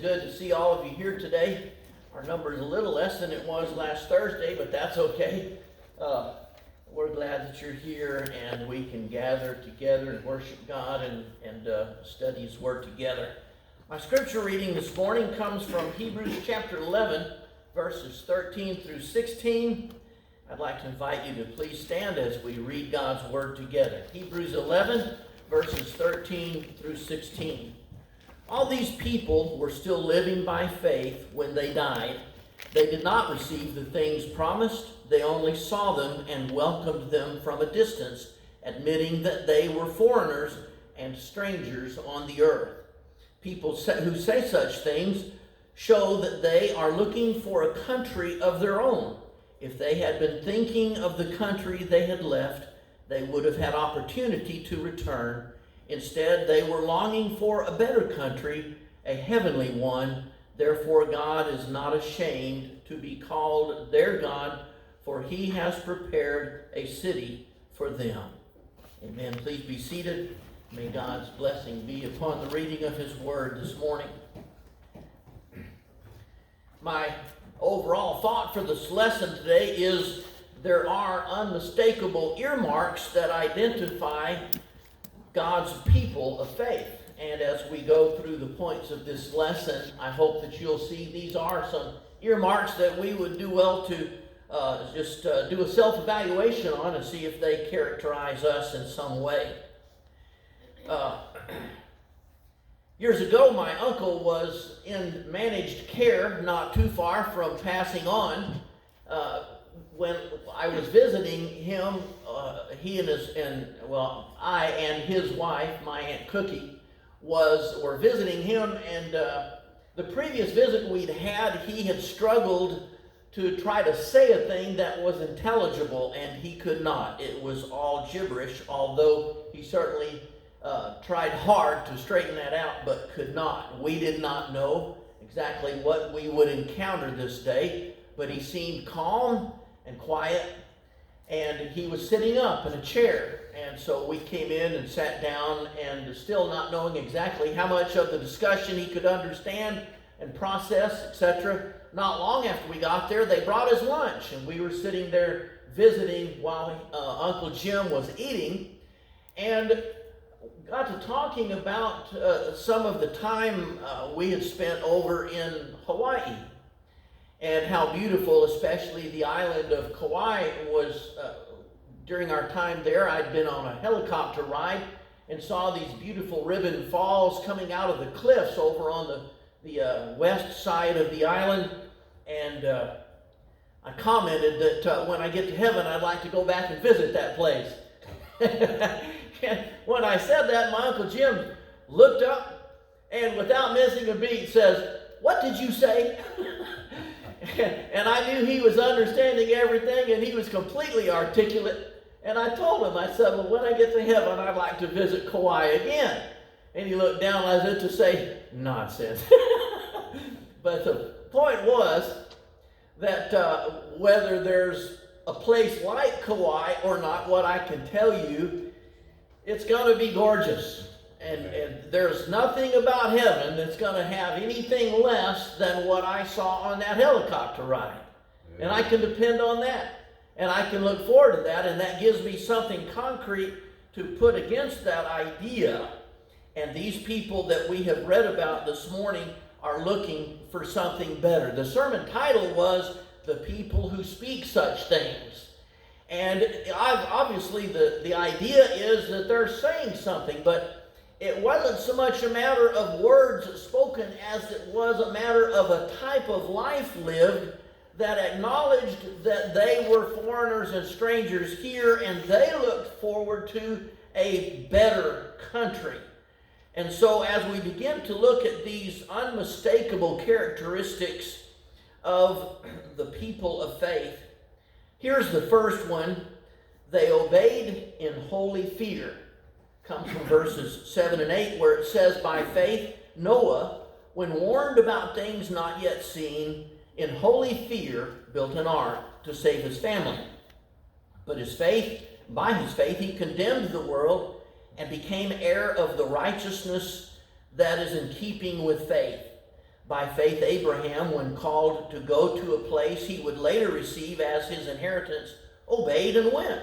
good to see all of you here today. Our number is a little less than it was last Thursday, but that's okay. We're glad that you're here and we can gather together and worship God and study His Word together. My scripture reading this morning comes from Hebrews chapter 11, verses 13 through 16. I'd like to invite you to please stand as we read God's Word together. Hebrews 11, verses 13 through 16. All these people were still living by faith when they died. They did not receive the things promised. They only saw them and welcomed them from a distance, admitting that they were foreigners and strangers on the earth. People who say such things show that they are looking for a country of their own. If they had been thinking of the country they had left, they would have had opportunity to return. Instead, they were longing for a better country, a heavenly one. Therefore, God is not ashamed to be called their God, for He has prepared a city for them. Amen. Please be seated. May God's blessing be upon the reading of His Word this morning. My overall thought for this lesson today is there are unmistakable earmarks that identify God's people of faith. And as we go through the points of this lesson, I hope that you'll see these are some earmarks that we would do well to do a self-evaluation on and see if they characterize us in some way. Years ago, my uncle was in managed care not too far from passing on. When I was visiting him, I and his wife, my Aunt Cookie, were visiting him, and the previous visit we'd had, he had struggled to try to say a thing that was intelligible, and he could not. It was all gibberish, although he certainly tried hard to straighten that out, but could not. We did not know exactly what we would encounter this day, but he seemed calm and quiet, and he was sitting up in a chair. And so we came in and sat down, and still not knowing exactly how much of the discussion he could understand and process, etc. Not long after we got there, they brought his lunch, and we were sitting there visiting while Uncle Jim was eating, and got to talking about some of the time we had spent over in Hawaii, and how beautiful, especially the island of Kauai, was. During our time there, I'd been on a helicopter ride and saw these beautiful ribbon falls coming out of the cliffs over on the west side of the island. And I commented that when I get to heaven, I'd like to go back and visit that place. And when I said that, my Uncle Jim looked up and without missing a beat says, "What did you say?" And I knew he was understanding everything, and he was completely articulate. And I told him, I said, "Well, when I get to heaven, I'd like to visit Kauai again." And he looked down as if to say, "Nonsense." But the point was that whether there's a place like Kauai or not, what I can tell you, it's going to be gorgeous. And there's nothing about heaven that's going to have anything less than what I saw on that helicopter ride. And I can depend on that. And I can look forward to that. And that gives me something concrete to put against that idea. And these people that we have read about this morning are looking for something better. The sermon title was "The People Who Speak Such Things." And obviously the idea is that they're saying something, but it wasn't so much a matter of words spoken as it was a matter of a type of life lived that acknowledged that they were foreigners and strangers here, and they looked forward to a better country. And so as we begin to look at these unmistakable characteristics of the people of faith, here's the first one: they obeyed in holy fear. Comes from verses 7 and 8, where it says, "By faith Noah, when warned about things not yet seen, in holy fear built an ark to save his family. But by his faith he condemned the world and became heir of the righteousness that is in keeping with faith. By faith, Abraham, when called to go to a place he would later receive as his inheritance, obeyed and went,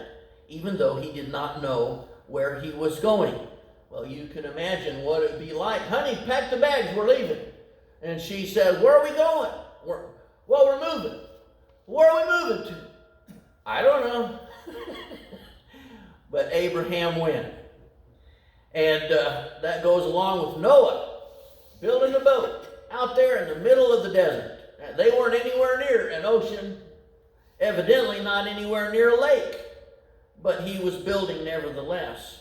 even though he did not know where he was going. Well, you can imagine what it would be like. Honey, pack the bags, we're leaving. And she said, where are we going? We're moving. Where are we moving to? I don't know. But Abraham went. And that goes along with Noah building a boat out there in the middle of the desert. They weren't anywhere near an ocean, evidently not anywhere near a lake, but he was building nevertheless.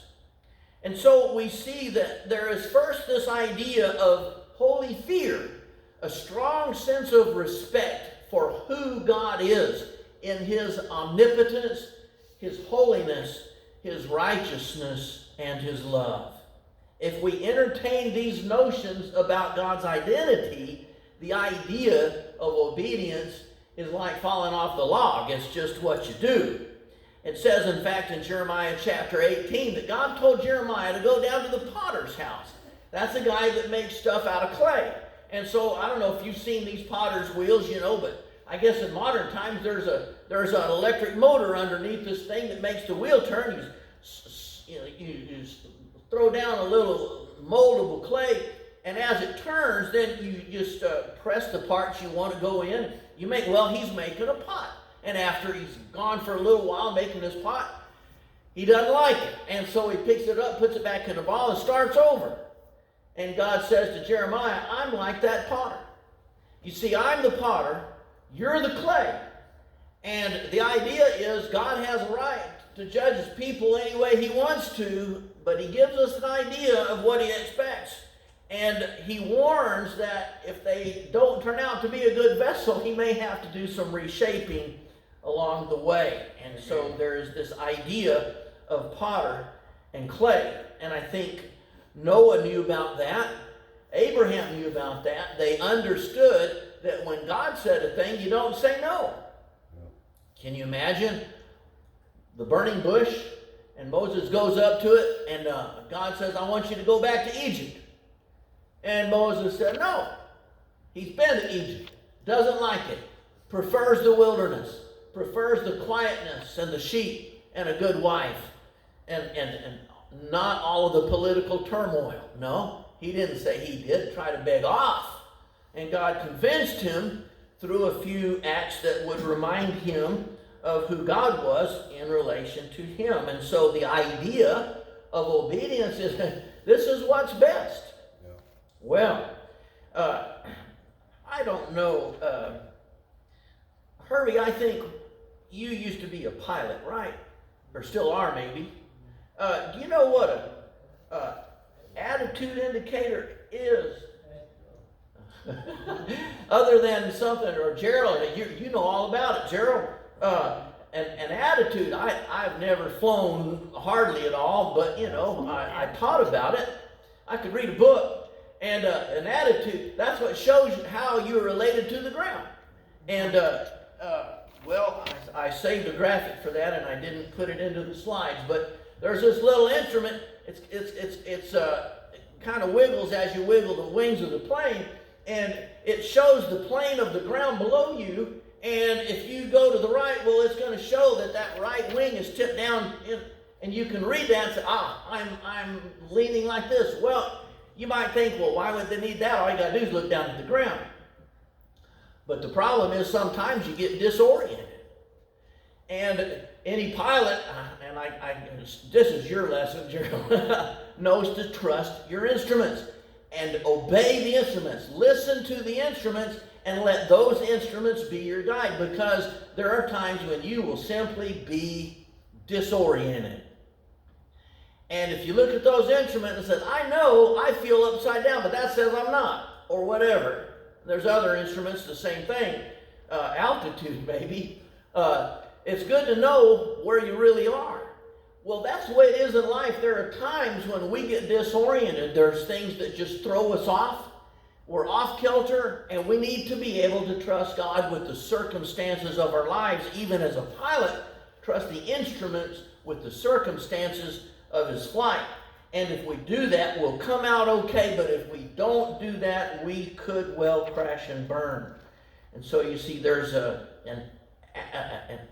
And so we see that there is first this idea of holy fear, a strong sense of respect for who God is in his omnipotence, his holiness, his righteousness, and his love. If we entertain these notions about God's identity, the idea of obedience is like falling off the log. It's just what you do. It says, in fact, in Jeremiah chapter 18, that God told Jeremiah to go down to the potter's house. That's a guy that makes stuff out of clay. And so, I don't know if you've seen these potter's wheels, but I guess in modern times there's an electric motor underneath this thing that makes the wheel turn. You throw down a little moldable clay, and as it turns, then you just press the parts you want to go in. He's making a pot. And after he's gone for a little while making this pot, he doesn't like it. And so he picks it up, puts it back in the ball, and starts over. And God says to Jeremiah, I'm like that potter. You see, I'm the potter, you're the clay. And the idea is God has a right to judge his people any way he wants to, but he gives us an idea of what he expects. And he warns that if they don't turn out to be a good vessel, he may have to do some reshaping along the way. And so there is this idea of potter and clay. And I think Noah knew about that. Abraham knew about that. They understood that when God said a thing, you don't say no. Can you imagine the burning bush? And Moses goes up to it, and God says, I want you to go back to Egypt. And Moses said, no. He's been to Egypt, doesn't like it, prefers the wilderness, prefers the quietness and the sheep and a good wife, and not all of the political turmoil. No, he didn't say he did. Try to beg off. And God convinced him through a few acts that would remind him of who God was in relation to him. And so the idea of obedience is this is what's best. Yeah. Well, I don't know. Herbie, I think you used to be a pilot, right? Or still are, maybe. Do you know what a attitude indicator is? Other than something, or Gerald, you know all about it, Gerald. An attitude, I've never flown hardly at all, but I taught about it. I could read a book, and an attitude, that's what shows you how you're related to the ground. And I saved a graphic for that, and I didn't put it into the slides, but there's this little instrument. It's kind of wiggles as you wiggle the wings of the plane, and it shows the plane of the ground below you. And if you go to the right, well, it's going to show that right wing is tipped down, and you can read that and say, I'm leaning like this. Well, you might think, well, why would they need that? All you got to do is look down at the ground. But the problem is sometimes you get disoriented. And any pilot, and this is your lesson, Gerald, knows to trust your instruments and obey the instruments. Listen to the instruments and let those instruments be your guide, because there are times when you will simply be disoriented. And if you look at those instruments and say, I feel upside down, but that says I'm not, or whatever. There's other instruments, the same thing. Altitude, maybe. It's good to know where you really are. Well, that's the way it is in life. There are times when we get disoriented. There's things that just throw us off. We're off kilter, and we need to be able to trust God with the circumstances of our lives, even as a pilot, trust the instruments with the circumstances of his flight. And if we do that, we'll come out okay. But if we don't do that, we could well crash and burn. And so you see, there's an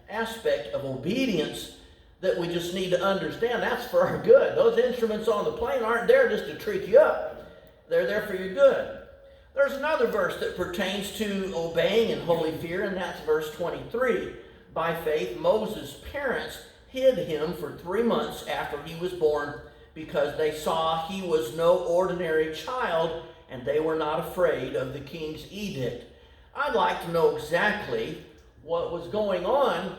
aspect of obedience that we just need to understand. That's for our good. Those instruments on the plane aren't there just to trick you up. They're there for your good. There's another verse that pertains to obeying in holy fear, and that's verse 23. By faith, Moses' parents hid him for 3 months after he was born because they saw he was no ordinary child and they were not afraid of the king's edict. I'd like to know exactly what was going on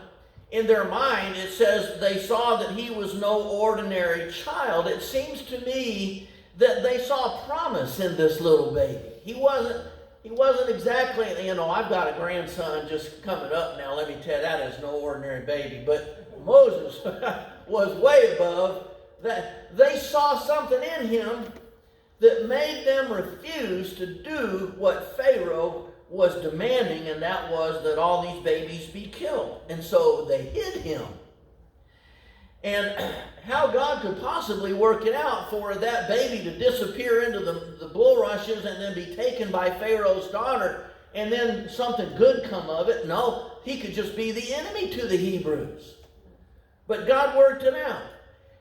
in their mind. It says they saw that he was no ordinary child. It seems to me that they saw promise in this little baby. He wasn't exactly, I've got a grandson just coming up now. Let me tell you, that is no ordinary baby. But Moses was way above that. They saw something in him that made them refuse to do what Pharaoh was demanding, and that was that all these babies be killed. And so they hid him. And how God could possibly work it out for that baby to disappear into the bulrushes and then be taken by Pharaoh's daughter and then something good come of it? No, he could just be the enemy to the Hebrews. But God worked it out.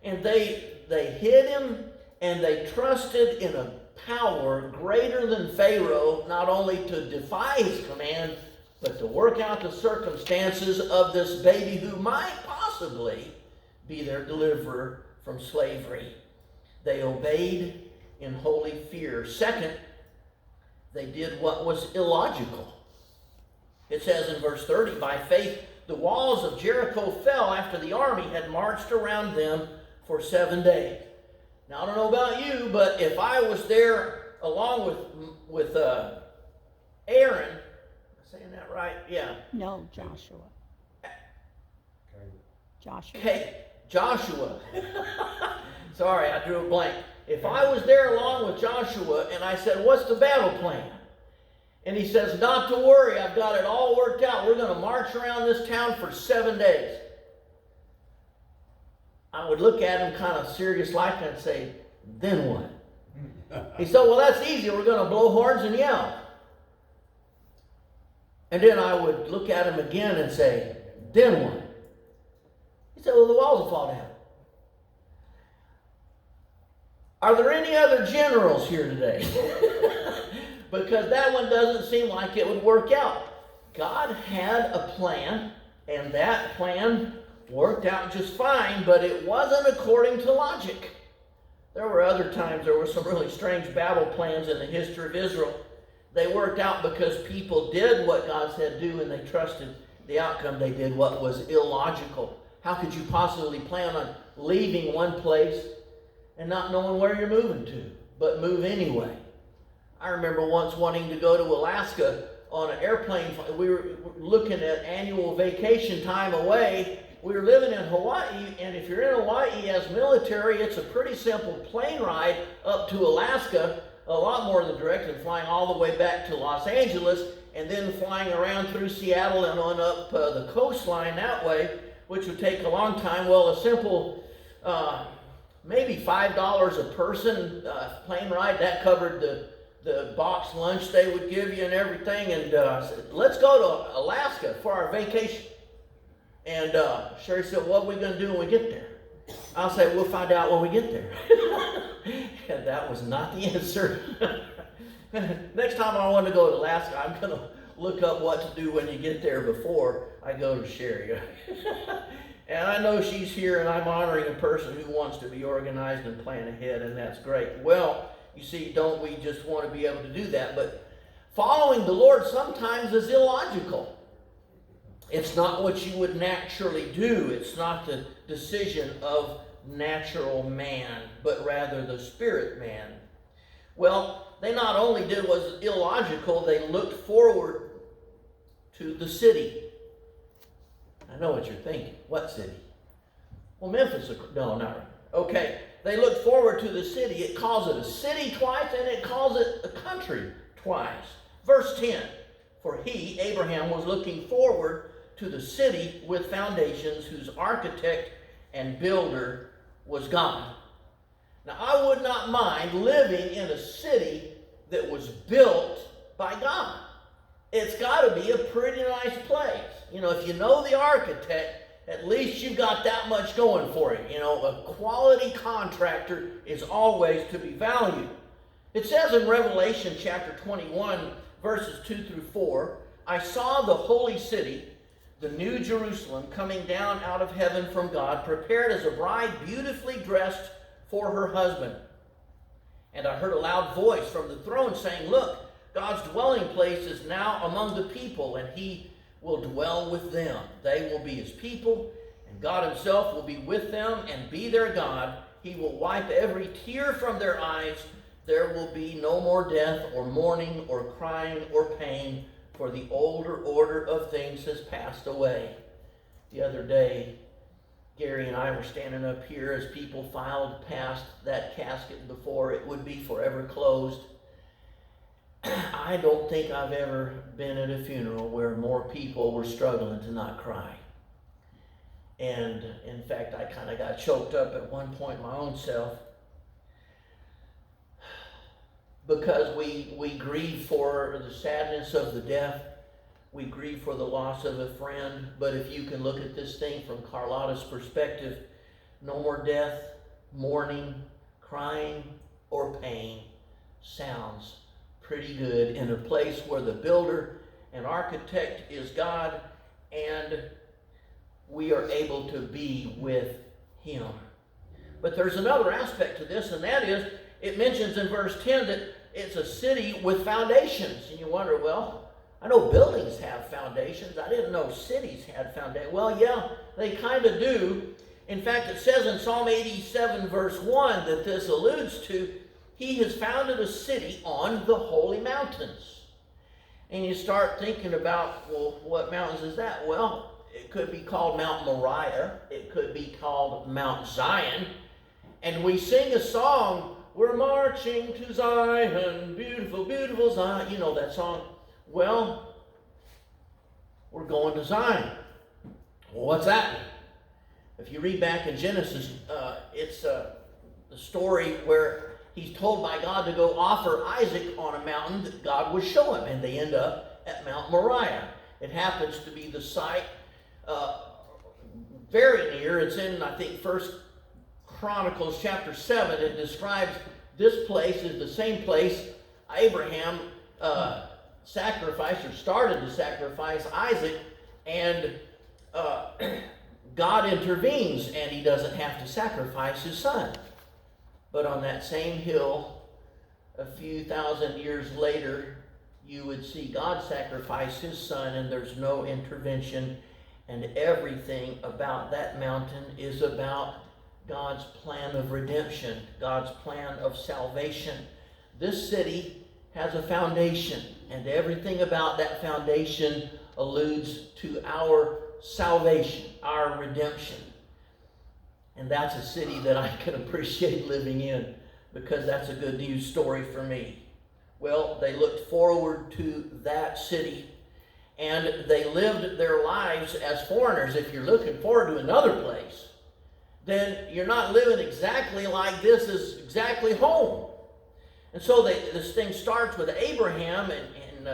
And they hid him, and they trusted in a power greater than Pharaoh, not only to defy his command, but to work out the circumstances of this baby who might possibly be their deliverer from slavery. They obeyed in holy fear. Second, they did what was illogical. It says in verse 30, by faith, the walls of Jericho fell after the army had marched around them for 7 days. Now, I don't know about you, but if I was there along with Aaron, am I saying that right? Yeah. No, Joshua. Joshua. Okay, Joshua. Sorry, I drew a blank. If I was there along with Joshua and I said, what's the battle plan? And he says, not to worry, I've got it all worked out. We're going to march around this town for 7 days. I would look at him kind of serious like and say, then what? He said, well, that's easy. We're going to blow horns and yell. And then I would look at him again and say, then what? He said, well, the walls will fall down. Are there any other generals here today? Because that one doesn't seem like it would work out. God had a plan, and that plan worked out just fine, but it wasn't according to logic. There were other times there were some really strange battle plans in the history of Israel. They worked out because people did what God said do, and they trusted the outcome. They did what was illogical. How could you possibly plan on leaving one place and not knowing where you're moving to, but move anyway? I remember once wanting to go to Alaska on an airplane. We were looking at annual vacation time away. We were living in Hawaii, and if you're in Hawaii as military, it's a pretty simple plane ride up to Alaska, a lot more than direct, than flying all the way back to Los Angeles, and then flying around through Seattle and on up the coastline that way, which would take a long time. Well, a simple, maybe $5 a person plane ride, that covered the box lunch they would give you and everything, and I said, let's go to Alaska for our vacation. And Sherry said, what are we going to do when we get there? I'll say, we'll find out when we get there. And that was not the answer. Next time I want to go to Alaska, I'm going to look up what to do when you get there before I go to Sherry. And I know she's here, and I'm honoring a person who wants to be organized and plan ahead, and that's great. Well, you see, don't we just want to be able to do that? But following the Lord sometimes is illogical. It's not what you would naturally do. It's not the decision of natural man, but rather the spirit man. Well, they not only did what was illogical, they looked forward to the city. I know what you're thinking. What city? Well, Memphis. No, not right. Okay. They looked forward to the city. It calls it a city twice, and it calls it a country twice. Verse 10, for he, Abraham, was looking forward to the city with foundations, whose architect and builder was God. Now, I would not mind living in a city that was built by God. It's got to be a pretty nice place. You know, if you know the architect, at least you've got that much going for you. You know, a quality contractor is always to be valued. It says in Revelation chapter 21, verses 2 through 4, I saw the holy city, the new Jerusalem, coming down out of heaven from God, prepared as a bride beautifully dressed for her husband. And I heard a loud voice from the throne saying, look, God's dwelling place is now among the people, and he will dwell with them. They will be his people, and God himself will be with them and be their God. He will wipe every tear from their eyes. There will be no more death or mourning or crying or pain, for the older order of things has passed away. The other day, Gary and I were standing up here as people filed past that casket before it would be forever closed. I don't think I've ever been at a funeral where more people were struggling to not cry. And in fact, I kind of got choked up at one point my own self, because we grieve for the sadness of the death. We grieve for the loss of a friend. But if you can look at this thing from Carlotta's perspective, no more death, mourning, crying, or pain sounds pretty good in a place where the builder and architect is God, and we are able to be with him. But there's another aspect to this, and that is, it mentions in verse 10 that it's a city with foundations. And you wonder, well, I know buildings have foundations. I didn't know cities had foundations. Well, yeah, they kind of do. In fact, it says in Psalm 87, verse 1, that this alludes to, he has founded a city on the holy mountains. And you start thinking about, well, what mountains is that? Well, it could be called Mount Moriah. It could be called Mount Zion. And we sing a song, we're marching to Zion, beautiful, beautiful Zion. You know that song. Well, we're going to Zion. Well, what's that mean? If you read back in Genesis, it's the story where he's told by God to go offer Isaac on a mountain that God would show him, and they end up at Mount Moriah. It happens to be the site very near. It's in, I think, 1 Chronicles chapter 7. It describes this place as the same place Abraham sacrificed or started to sacrifice Isaac, and God intervenes, and he doesn't have to sacrifice his son. But on that same hill, a few thousand years later, you would see God sacrifice his son, and there's no intervention, and everything about that mountain is about God's plan of redemption, God's plan of salvation. This city has a foundation, and everything about that foundation alludes to our salvation, our redemption. And that's a city that I can appreciate living in, because that's a good news story for me. Well, they looked forward to that city, and they lived their lives as foreigners. If you're looking forward to another place, then you're not living exactly like this is exactly home. And so this thing starts with Abraham in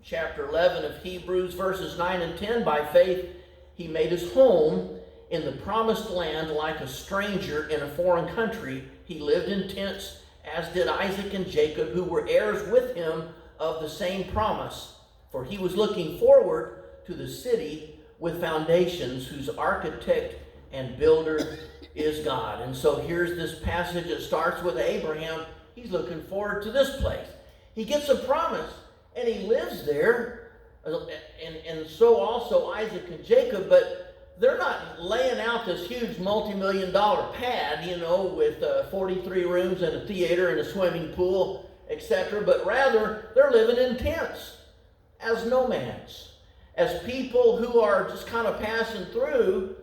chapter 11 of Hebrews, verses 9 and 10. By faith, he made his home in the promised land like a stranger in a foreign country. He lived in tents, as did Isaac and Jacob, who were heirs with him of the same promise. For he was looking forward to the city with foundations, whose architect and builder is God. And so here's this passage that starts with Abraham. He's looking forward to this place. He gets a promise, and he lives there, and so also Isaac and Jacob, but they're not laying out this huge multi-million-dollar pad, with 43 rooms and a theater and a swimming pool, etc., but rather they're living in tents as nomads, as people who are just kind of passing through,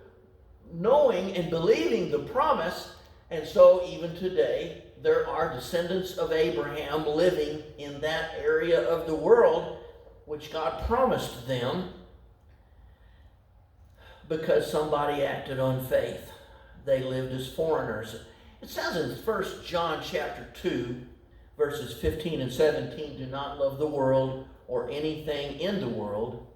knowing and believing the promise. And so even today, there are descendants of Abraham living in that area of the world which God promised them, because somebody acted on faith. They lived as foreigners. It says in 1 John chapter 2, verses 15 and 17, do not love the world or anything in the world.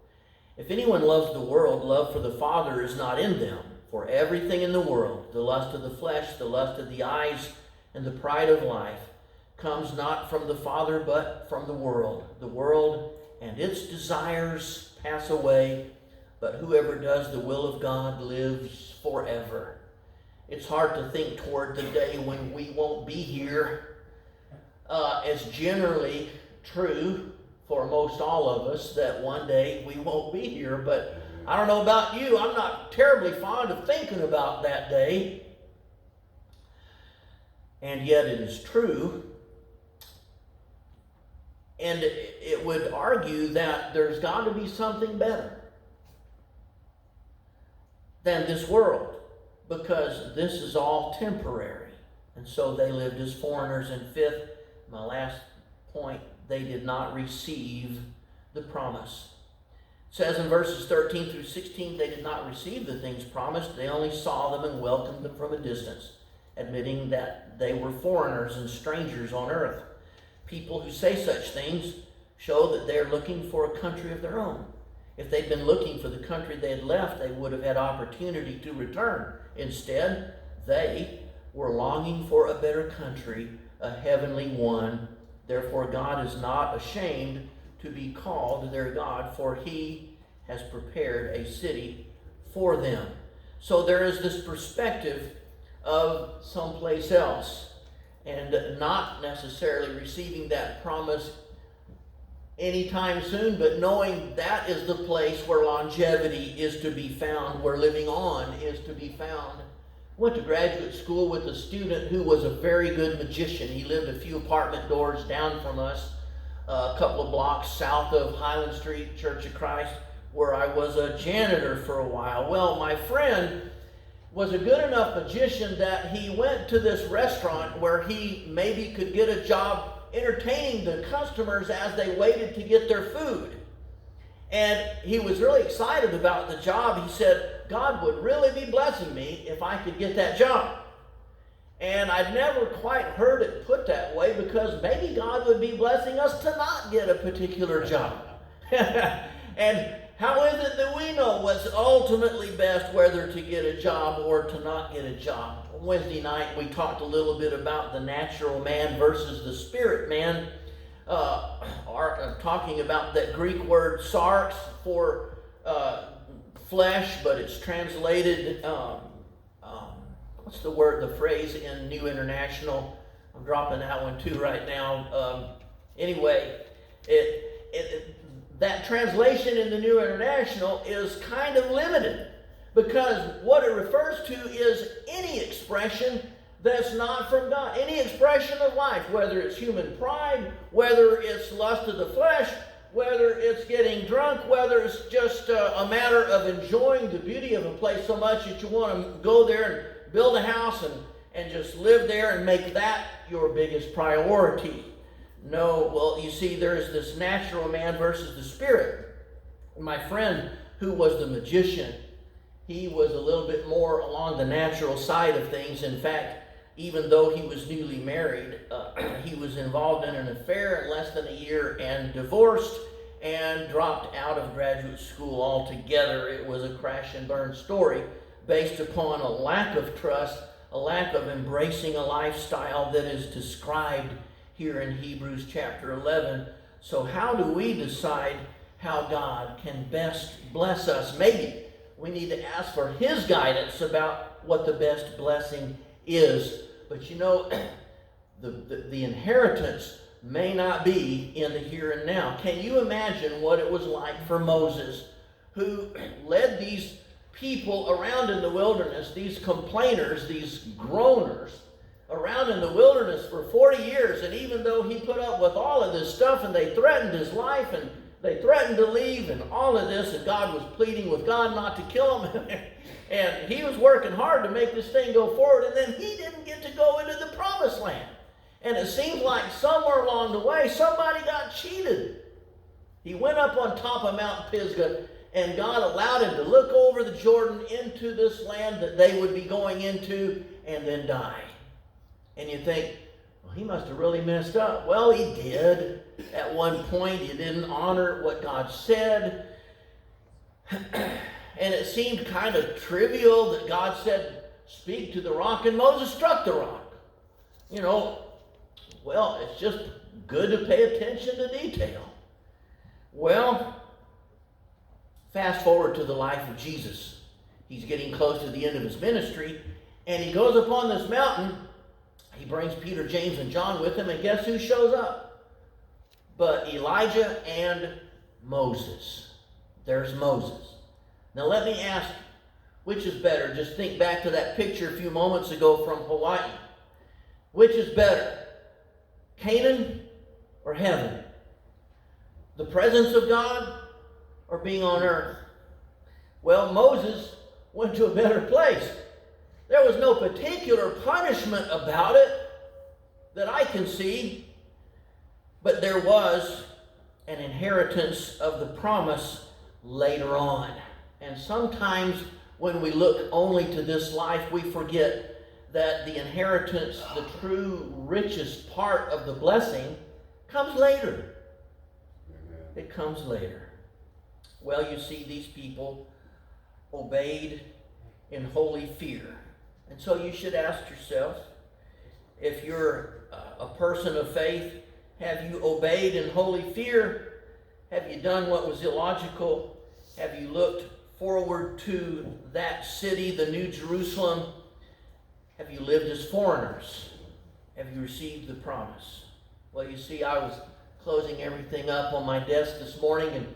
If anyone loves the world, love for the Father is not in them. For everything in the world, the lust of the flesh, the lust of the eyes, and the pride of life, comes not from the Father, but from the world. The world and its desires pass away, but whoever does the will of God lives forever. It's hard to think toward the day when we won't be here. It's generally true for most all of us that one day we won't be here, but I don't know about you, I'm not terribly fond of thinking about that day. And yet it is true. And it would argue that there's got to be something better than this world, because this is all temporary. And so they lived as foreigners. And fifth, my last point, they did not receive the promise. It says in verses 13 through 16, they did not receive the things promised. They only saw them and welcomed them from a distance, admitting that they were foreigners and strangers on earth. People who say such things show that they're looking for a country of their own. If they'd been looking for the country they had left, they would have had opportunity to return. Instead, they were longing for a better country, a heavenly one. Therefore, God is not ashamed to be called their God, for he has prepared a city for them. So there is this perspective of someplace else, and not necessarily receiving that promise anytime soon, but knowing that is the place where longevity is to be found, where living on is to be found. Went to graduate school with a student who was a very good magician. He lived a few apartment doors down from us, a couple of blocks south of Highland Street, Church of Christ, where I was a janitor for a while. Well, my friend was a good enough magician that he went to this restaurant where he maybe could get a job entertaining the customers as they waited to get their food. And he was really excited about the job. He said, God would really be blessing me if I could get that job. And I'd never quite heard it put that way, because maybe God would be blessing us to not get a particular job. And how is it that we know what's ultimately best, whether to get a job or to not get a job? Wednesday night we talked a little bit about the natural man versus the spirit man, talking about that Greek word sarx for flesh, but it's translated, what's the word, the phrase in New International? I'm dropping that one too right now. Anyway, that translation in the New International is kind of limited, because what it refers to is any expression that's not from God. Any expression of life, whether it's human pride, whether it's lust of the flesh, whether it's getting drunk, whether it's just a matter of enjoying the beauty of a place so much that you want to go there and build a house and just live there and make that your biggest priority. No, well, you see, there's this natural man versus the spirit. My friend who was the magician, he was a little bit more along the natural side of things. In fact, even though he was newly married, he was involved in an affair in less than a year and divorced and dropped out of graduate school altogether. It was a crash and burn story based upon a lack of trust, a lack of embracing a lifestyle that is described here in Hebrews chapter 11. So how do we decide how God can best bless us? Maybe we need to ask for his guidance about what the best blessing is. But you know, the inheritance may not be in the here and now. Can you imagine what it was like for Moses, who led these people around in the wilderness, these complainers, these groaners, around in the wilderness for 40 years, and even though he put up with all of this stuff, and they threatened his life, and they threatened to leave, and all of this, and God was pleading with God not to kill him, and he was working hard to make this thing go forward, and then he didn't get to go into the promised land. And it seems like somewhere along the way, somebody got cheated. He went up on top of Mount Pisgah, and God allowed him to look over the Jordan into this land that they would be going into, and then die. And you think, well, he must have really messed up. Well, he did. At one point, he didn't honor what God said. And it seemed kind of trivial that God said, speak to the rock, and Moses struck the rock. You know, well, it's just good to pay attention to detail. Well, fast forward to the life of Jesus. He's getting close to the end of his ministry, and he goes upon this mountain. He brings Peter, James, and John with him, and guess who shows up? But Elijah and Moses. There's Moses. Now let me ask, which is better? Just think back to that picture a few moments ago from Hawaii. Which is better? Canaan or heaven? The presence of God or being on earth? Well, Moses went to a better place. There was no particular punishment about it that I can see, but there was an inheritance of the promise later on. And sometimes when we look only to this life, we forget that the inheritance, the true richest part of the blessing, comes later. It comes later. Well, you see, these people obeyed in holy fear. And so you should ask yourself, if you're a person of faith, have you obeyed in holy fear? Have you done what was illogical? Have you looked forward to that city, the New Jerusalem? Have you lived as foreigners? Have you received the promise? Well, you see, I was closing everything up on my desk this morning and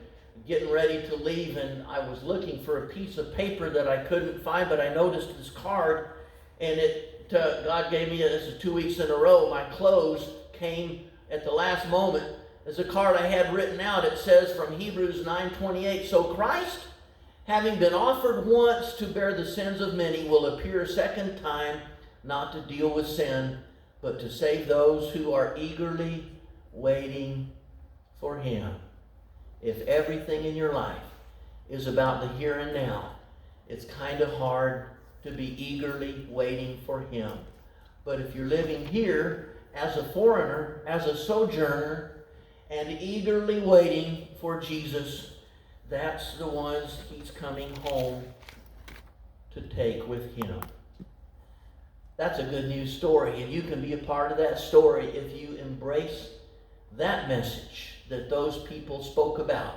getting ready to leave, and I was looking for a piece of paper that I couldn't find, but I noticed this card, and God gave me this is 2 weeks in a row. My close came at the last moment. There's a card I had written out. It says from Hebrews 9:28, so Christ, having been offered once to bear the sins of many, will appear a second time, not to deal with sin, but to save those who are eagerly waiting for him. If everything in your life is about the here and now, it's kind of hard to be eagerly waiting for him. But if you're living here as a foreigner, as a sojourner, and eagerly waiting for Jesus, that's the ones he's coming home to take with him. That's a good news story, and you can be a part of that story if you embrace that message that those people spoke about.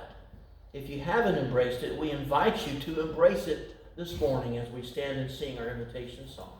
If you haven't embraced it, we invite you to embrace it this morning as we stand and sing our invitation song.